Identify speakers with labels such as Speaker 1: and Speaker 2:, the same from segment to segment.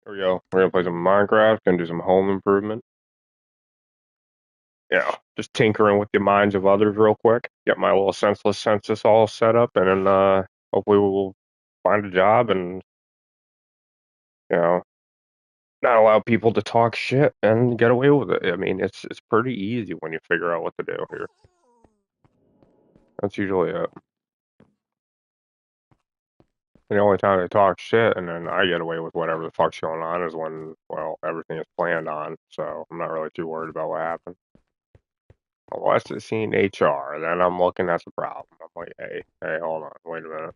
Speaker 1: Here we go. We're gonna play some Minecraft and do some home improvement. Just tinkering with the minds of others real quick. Get my little senseless census all set up, and then hopefully we'll find a job and you know not allow people to talk shit and get away with it. I mean, it's pretty easy when you figure out what to do here. That's usually it. The only time they talk shit and then I get away with whatever the fuck's going on is when, well, everything is planned on. So I'm not really too worried about what happens. Unless it's seen HR, then I'm looking at the problem. I'm like, hey, hold on, wait a minute.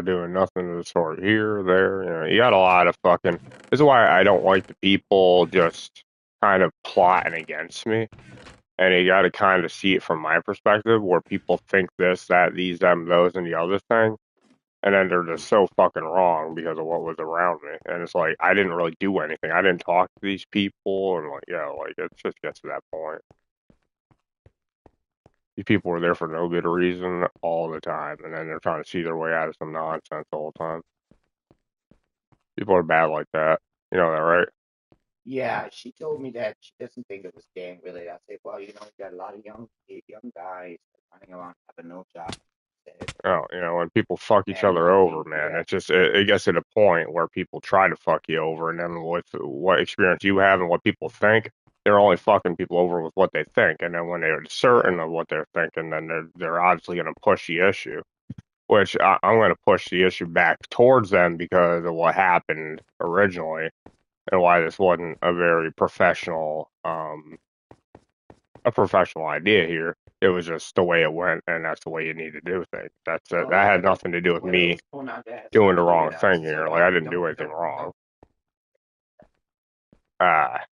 Speaker 1: Doing nothing of the sort here, there. You got a lot of fucking. This is why I don't like the people just kind of plotting against me. And you got to kind of see it from my perspective, where people think this, that, these, them, those, and the other thing. And then they're just so fucking wrong because of what was around me. And it's like, I didn't really do anything. I didn't talk to these people. And like, yeah, like it just gets to that point. These people were there for no good reason all the time, and then they're trying to see their way out of some nonsense all the time. People are bad like that. You know that, right?
Speaker 2: Yeah, she told me that she doesn't think it was gang related. I said, well, you got a lot of young guys running around having no job. Said,
Speaker 1: Oh, when people fuck each
Speaker 2: and
Speaker 1: other over, man,
Speaker 2: yeah,
Speaker 1: it gets to the point where people try to fuck you over, and then with what experience you have and what people think, they're only fucking people over with what they think, and then when they're
Speaker 2: yeah,
Speaker 1: certain of what they're thinking, then they're obviously going to push the issue. Which I'm going to push the issue back towards them because of what happened originally and why this wasn't a professional idea here. It was just the way it went, and that's the way you need to do things. That's it. That had nothing to do with
Speaker 2: whatever
Speaker 1: me
Speaker 2: was going on there, so I
Speaker 1: doing the
Speaker 2: figured
Speaker 1: wrong
Speaker 2: out.
Speaker 1: thing
Speaker 2: She said,
Speaker 1: here. Like
Speaker 2: well,
Speaker 1: I didn't do anything
Speaker 2: don't.
Speaker 1: wrong. Ah,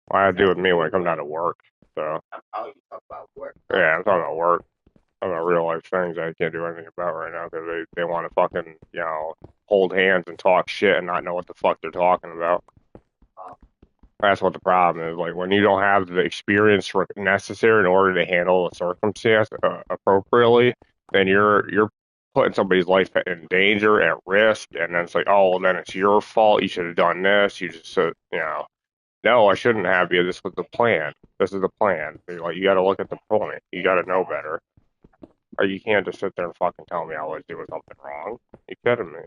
Speaker 1: why had to do with me when it comes down to work? So
Speaker 2: How you talk about work?
Speaker 1: yeah, I'm talking about work. I'm about real life things I can't do anything about right now because they want to fucking hold hands and talk shit and not know what the fuck they're talking about.
Speaker 2: Uh,
Speaker 1: That's what the problem is. Like when you don't have the experience necessary in order to handle a circumstance appropriately, then you're putting somebody's life in danger, at risk, and then it's like, oh, well, then it's your fault. You should have done this. You just, no, I shouldn't have because this was the plan. This is the plan. You got to look at the point. You got to know better. Or you can't just sit there and fucking tell me I was doing something wrong. You kidding me?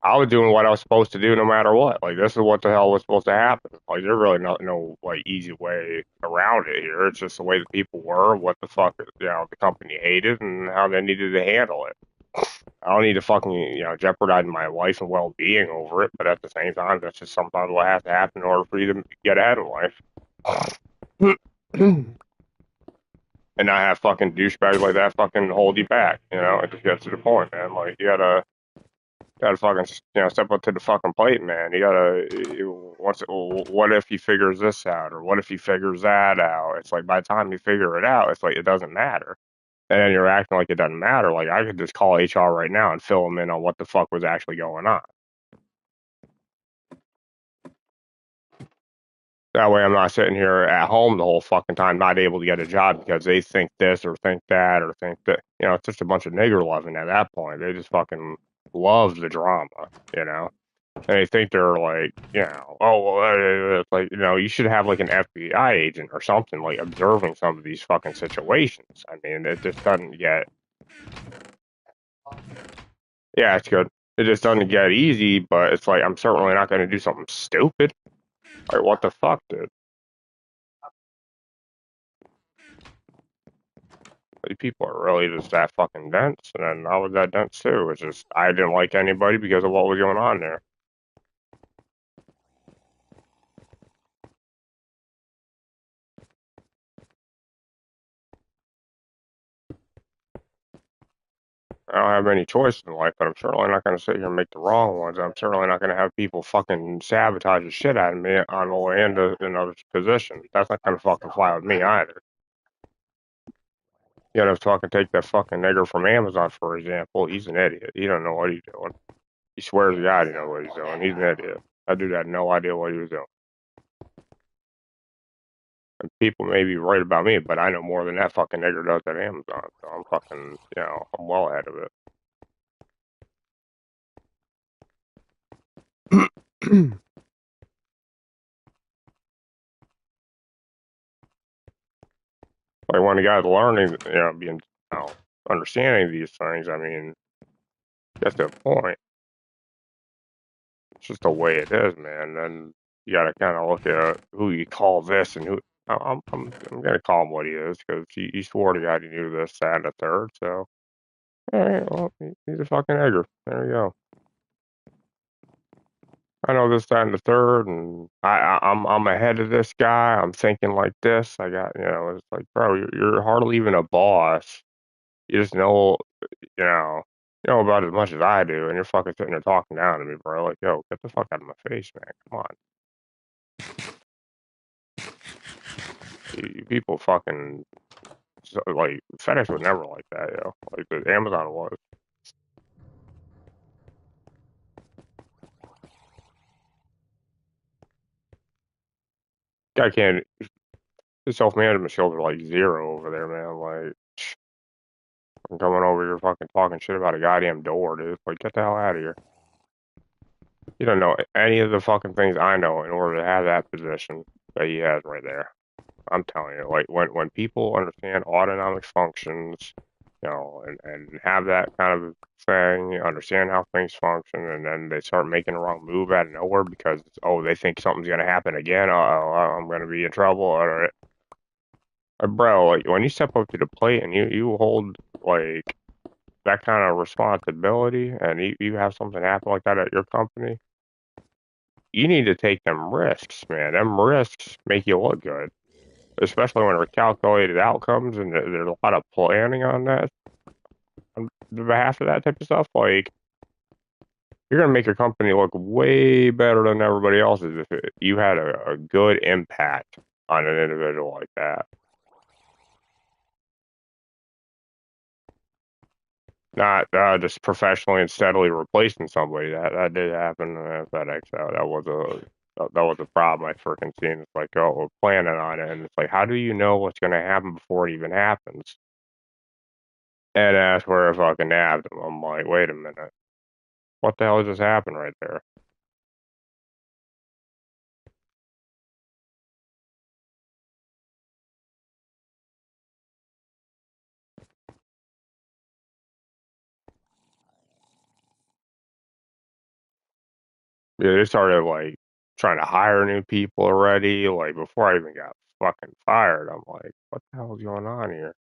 Speaker 1: I was doing what I was supposed to do no matter what. Like this is what the hell was supposed to happen. Like there's really no like easy way around it here. It's just the way the people were, what the fuck the company hated and how they needed to handle it. I don't need to fucking jeopardize my life and well being over it, but at the same time that's just sometimes what has to happen in order for you to get ahead in life. And not have fucking douchebags like that fucking hold you back. It just gets to the point, man. Like you gotta fucking step up to the fucking plate, man. What if he figures this out, or what if he figures that out? It's like by the time you figure it out, it's like it doesn't matter, and then you're acting like it doesn't matter. Like I could just call HR right now and fill them in on what the fuck was actually going on. That way, I'm not sitting here at home the whole fucking time, not able to get a job because they think this or think that or think that. It's just a bunch of nigger loving at that point. They just fucking love the drama, you know. And they think they're like, oh, well, it's like, you should have like an FBI agent or something like observing some of these fucking situations. I mean, it just doesn't get, yeah, it's good. It just doesn't get easy, but it's like, I'm certainly not going to do something stupid. Like, what the fuck, dude? Like, people are really just that fucking dense, and then I was that dense too. It's just, I didn't like anybody because of what was going on there. I don't have any choice in life, but I'm certainly not going to sit here and make the wrong ones. I'm certainly not going to have people fucking sabotage the shit out of me on the way into another position. That's not going to fucking fly with me either. You know, fucking take that fucking nigger from Amazon, for example. He's an idiot. He don't know what he's doing. He swears to God he knows what he's doing. He's an idiot. That dude had no idea what he was doing. And people may be right about me, but I know more than that fucking nigger does at Amazon. So I'm fucking, I'm well ahead of it. Like when the guy's learning, being, understanding these things, I mean, that's the point. It's just the way it is, man. And you got to kind of look at who you call this and who. I'm gonna call him what he is because he swore to God he knew this, that, and the third. So, all right, well, he's a fucking egger. There you go. I know this, that, and the third, and I'm ahead of this guy. I'm thinking like this. I got, it's like, bro, you're hardly even a boss. You just know, about as much as I do, and you're fucking sitting there talking down to me, bro. Like, yo, get the fuck out of my face, man. Come on. You people fucking, like, FedEx was never like that, yo. Like, the Amazon was. Guy can't, his self-management skills are like zero over there, man. Like, I'm coming over here fucking talking shit about a goddamn door, dude. Like, get the hell out of here. You don't know any of the fucking things I know in order to have that position that he has right there. I'm telling you, like when people understand autonomic functions, and have that kind of thing, understand how things function, and then they start making a wrong move out of nowhere because they think something's gonna happen again. I'm gonna be in trouble. Or, bro, like when you step up to the plate and you hold like that kind of responsibility, and you have something happen like that at your company, you need to take them risks, man. Them risks make you look good, especially when they're calculated outcomes and there's a lot of planning on that, on the behalf of that type of stuff. Like, you're gonna make your company look way better than everybody else's if you had a good impact on an individual like that. Not just professionally and steadily replacing somebody. That did happen at FedEx. That was a problem I freaking seen. It's like, oh, we're planning on it, and it's like, how do you know what's gonna happen before it even happens? And that's where I fucking nabbed him. I'm like, wait a minute. What the hell just happened right there? Yeah, they started like trying to hire new people already. Like before I even got fucking fired, I'm like, what the hell is going on here?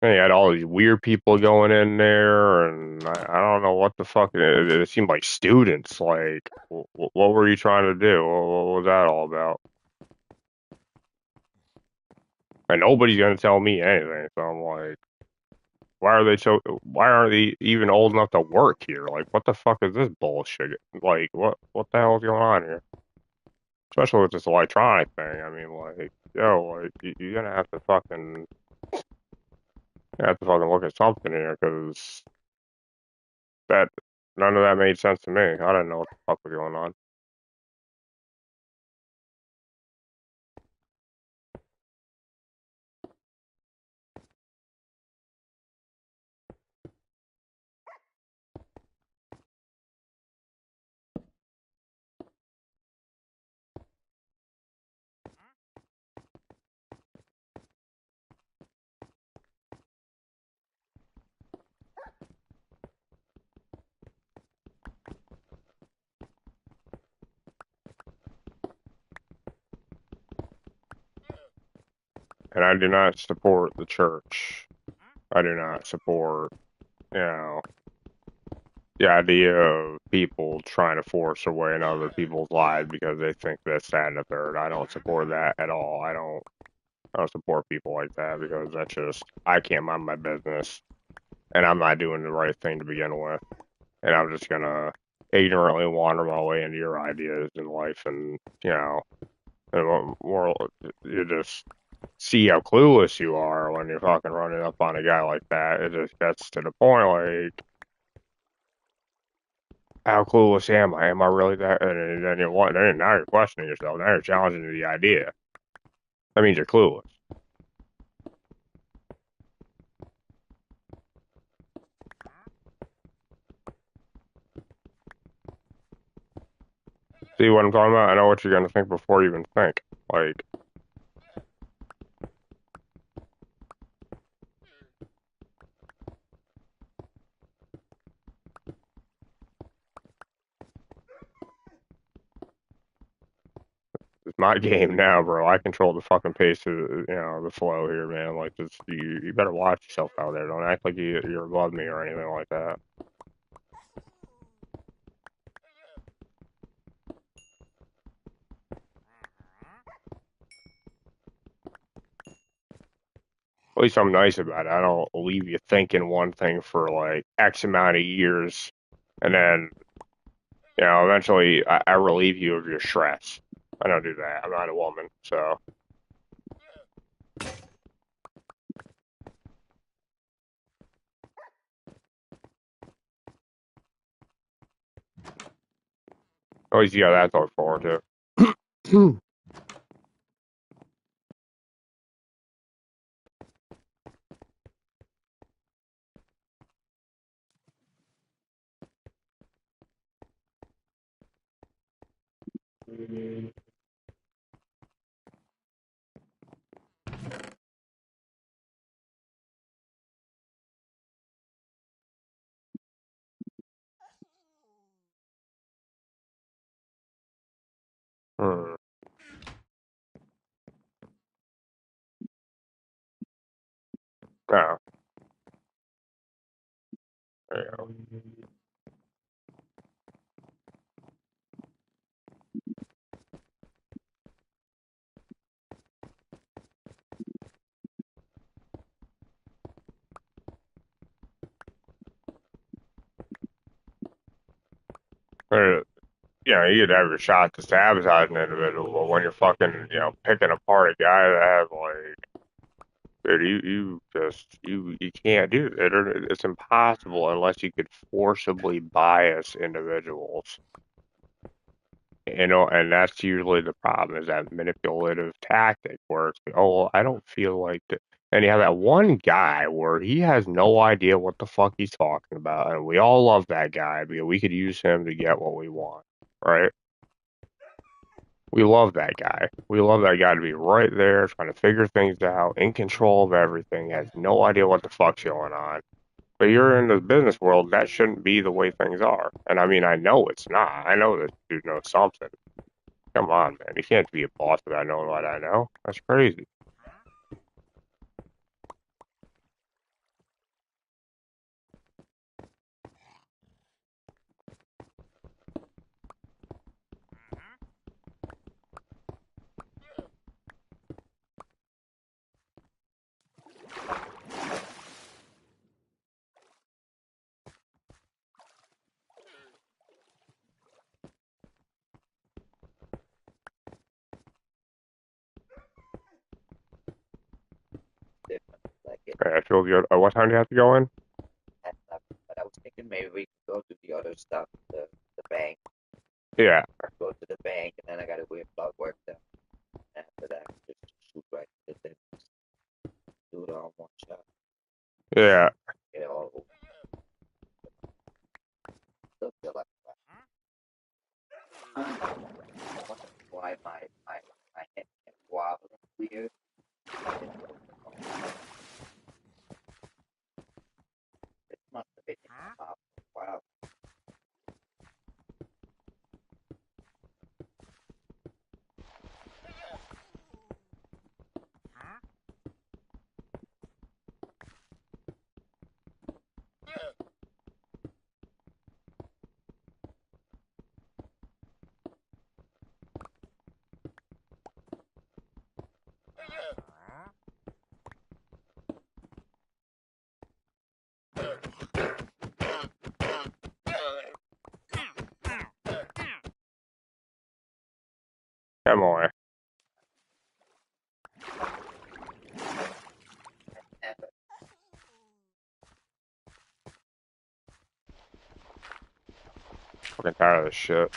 Speaker 1: And you had all these weird people going in there, and I don't know what the fuck. It seemed like students. Like, what were you trying to do? What was that all about? And nobody's gonna tell me anything. So I'm like, why are they so? Why aren't they even old enough to work here? Like, what the fuck is this bullshit? Like, what the hell is going on here? Especially with this electronic thing. I mean, like, yo, like, you're gonna have to fucking look at something here because that none of that made sense to me. I didn't know what the fuck was going on. And I do not support the church. I do not support, you know, the idea of people trying to force their way in other people's lives because they think this, that, and the third. I don't support that at all. I don't support people like that because that's just I can't mind my business and I'm not doing the right thing to begin with. And I'm just gonna ignorantly wander my way into your ideas in life, and and more, you just see how clueless you are when you're fucking running up on a guy like that. It just gets to the point, like, how clueless am I? Am I really that? And then you what? Then now you're questioning yourself. Now you're challenging the idea. That means you're clueless. See what I'm talking about? I know what you're gonna think before you even think. Like, it's my game now, bro. I control the fucking pace of the flow here, man. Like, just you better watch yourself out there. Don't act like you're above me or anything like that. At least I'm nice about it. I don't leave you thinking one thing for like X amount of years, and then eventually I relieve you of your stress. I don't do that. I'm not a woman, so. At least you got that to look forward to. Hmm. Oh, there you go. Uh, you'd have your shot to sabotage an individual, but when you're fucking, picking apart a guy that has like, dude, you can't do it. It's impossible unless you could forcibly bias individuals. And that's usually the problem is that manipulative tactic where it's, oh, well, I don't feel like that. And you have that one guy where he has no idea what the fuck he's talking about, and we all love that guy because we could use him to get what we want, right? We love that guy. We love that guy to be right there, trying to figure things out, in control of everything, has no idea what the fuck's going on. But you're in the business world, that shouldn't be the way things are. And I mean, I know it's not. I know this dude knows something. Come on, man. You can't be a boss without knowing what I know. That's crazy.
Speaker 2: Different. Like it
Speaker 1: I feel good. What time do you have to go in?
Speaker 2: at 11. But I was thinking maybe we could go to the other stuff, the bank.
Speaker 1: Yeah,
Speaker 2: Go to the bank, and then I gotta wait blood work then. After that, just shoot right to the dentist. Do it all in one shot.
Speaker 1: yeah.
Speaker 2: Get it all over. Still feel like that. I wonder why my head kept wobbling weird. It must have been in my mouth. Wow.
Speaker 1: Fucking tired of this shit.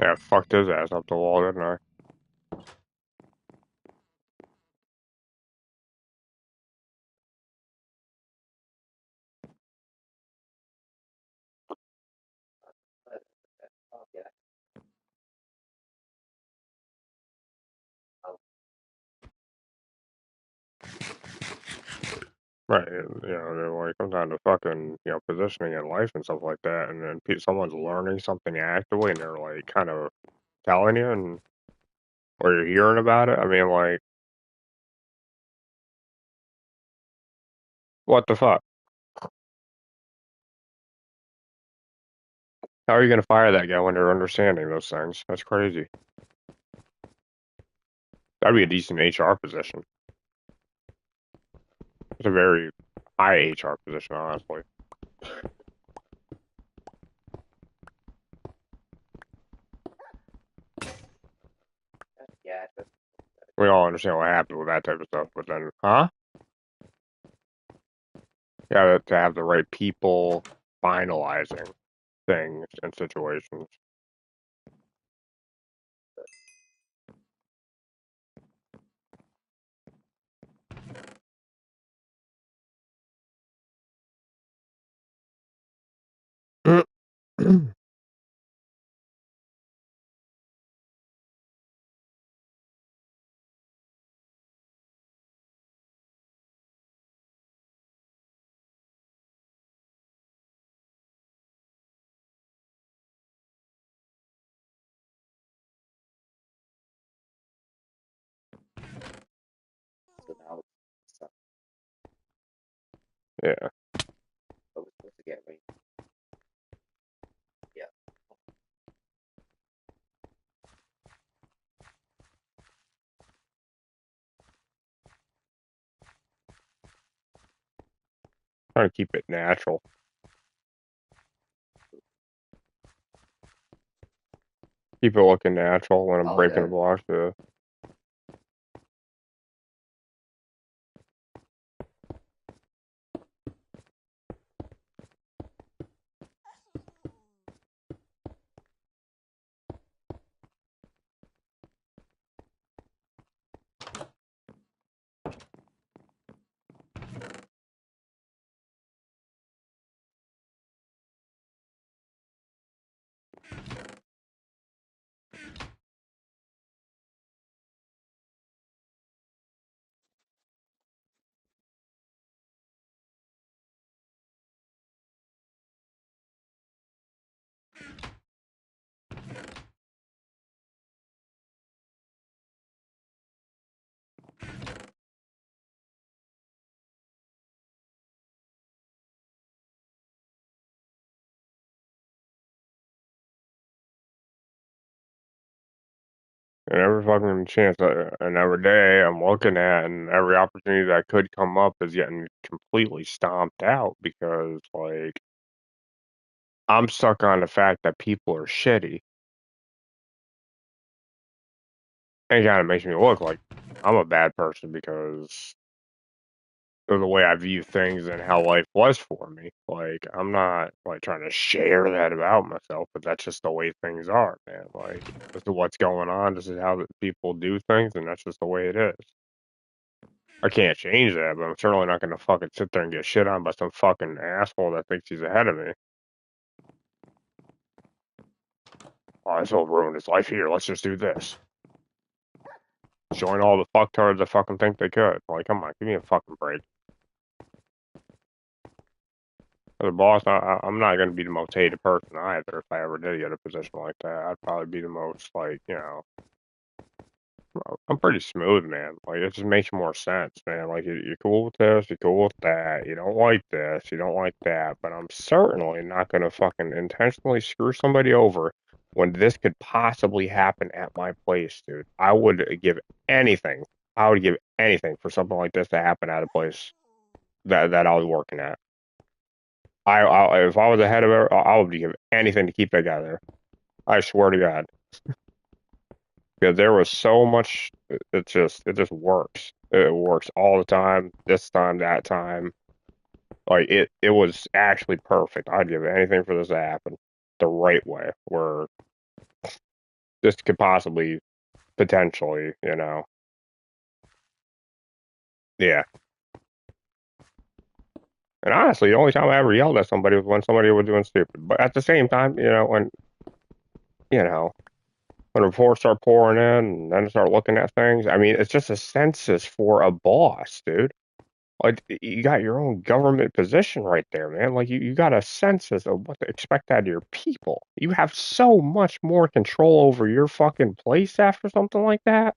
Speaker 1: Yeah, fucked his ass up the wall, didn't I?
Speaker 2: Oh, yeah.
Speaker 1: Right, when it comes down to fucking, positioning in life and stuff like that, and then someone's learning something actively, and they're like kind of telling you, and or you're hearing about it. I mean, like, what the fuck? How are you gonna fire that guy when they're understanding those things? That's crazy. That'd be a decent HR position. It's a very high HR position, honestly.
Speaker 2: Yeah,
Speaker 1: We all understand what happens with that type of stuff, but then, huh? Yeah, to have the right people finalizing things and situations.
Speaker 2: so now it's
Speaker 1: Yeah,
Speaker 2: so we're supposed to get ready. Yeah.
Speaker 1: trying to keep it natural. Keep it looking natural when I'm
Speaker 2: Oh,
Speaker 1: breaking the
Speaker 2: the
Speaker 1: blocks. Yeah. And every fucking chance, and every day I'm looking at, and every opportunity that could come up is getting completely stomped out because, like, I'm stuck on the fact that people are shitty. And it kind of makes me look like I'm a bad person because of the way I view things and how life was for me. Like, I'm not like trying to share that about myself, but that's just the way things are, man. Like, this is what's going on. This is how people do things, and that's just the way it is. I can't change that, but I'm certainly not gonna fucking sit there and get shit on by some fucking asshole that thinks he's ahead of me. Oh, this will ruin his life here. Let's just do this. Join all the fucktards that fucking think they could. Like, come on, give me a fucking break. As a boss, I'm not gonna be the most hated person either. If I ever did get a position like that, I'd probably be the most like, I'm pretty smooth, man. Like, it just makes more sense, man. Like, you're cool with this, you're cool with that. You don't like this, you don't like that. But I'm certainly not gonna fucking intentionally screw somebody over when this could possibly happen at my place, dude. I would give anything. I would give anything for something like this to happen at a place that I was working at. If I was ahead of it, I would give anything to keep that guy there. I swear to God. Because there was so much. It just works. It works all the time. This time, that time, like it was actually perfect. I'd give anything for this to happen the right way, where this could possibly, potentially, yeah. And honestly, the only time I ever yelled at somebody was when somebody was doing stupid. But at the same time, you know, when reports start pouring in and then start looking at things, I mean, it's just a census for a boss, dude. Like you got your own government position right there, man. Like you got a census of what to expect out of your people. You have so much more control over your fucking place after something like that.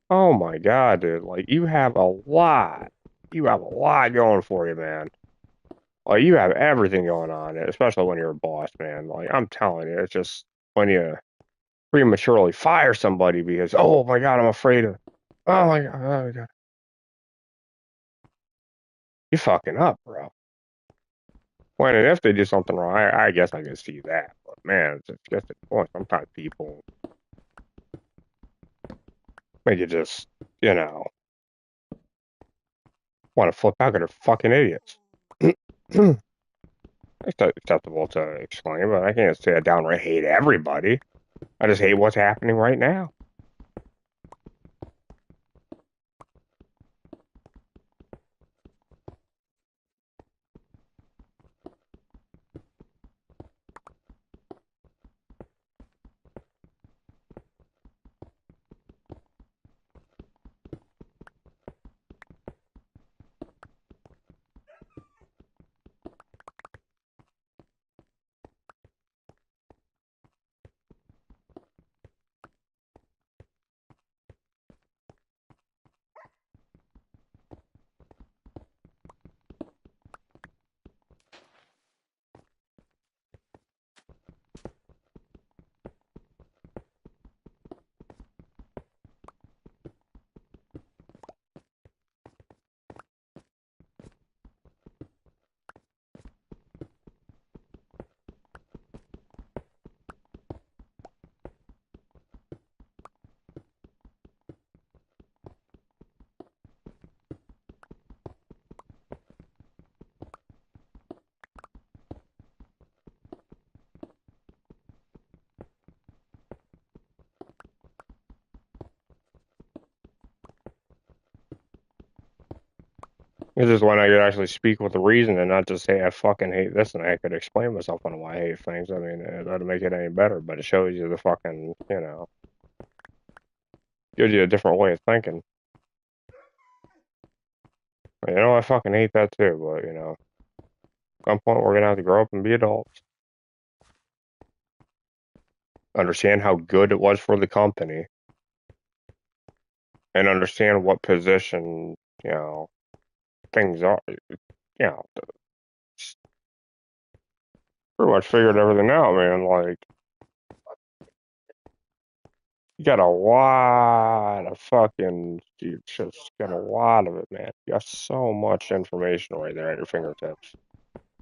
Speaker 1: Oh my God, dude. Like you have a lot. You have a lot going for you, man. Like you have everything going on, especially when you're a boss, man. Like I'm telling you, it's just when you prematurely fire somebody because, oh my God, I'm afraid of, oh my God, you fucking up, bro. When and if they do something wrong, I guess I can see that. But man, it's just the point. Sometimes people make you just, you know, want to flip out because they're fucking idiots. It's acceptable to explain, but I can't say I downright hate everybody. I just hate what's happening right now. It's just when I could actually speak with a reason and not just say I fucking hate this, and I could explain myself on why I hate things. I mean, it doesn't make it any better, but it shows you the fucking, gives you a different way of thinking. I fucking hate that too, but at some point we're gonna have to grow up and be adults. Understand how good it was for the company, and understand what position, you know, things are. Pretty much figured everything out, man. Like, you got a lot of fucking, you just got a lot of it, man. You got so much information right there at your fingertips.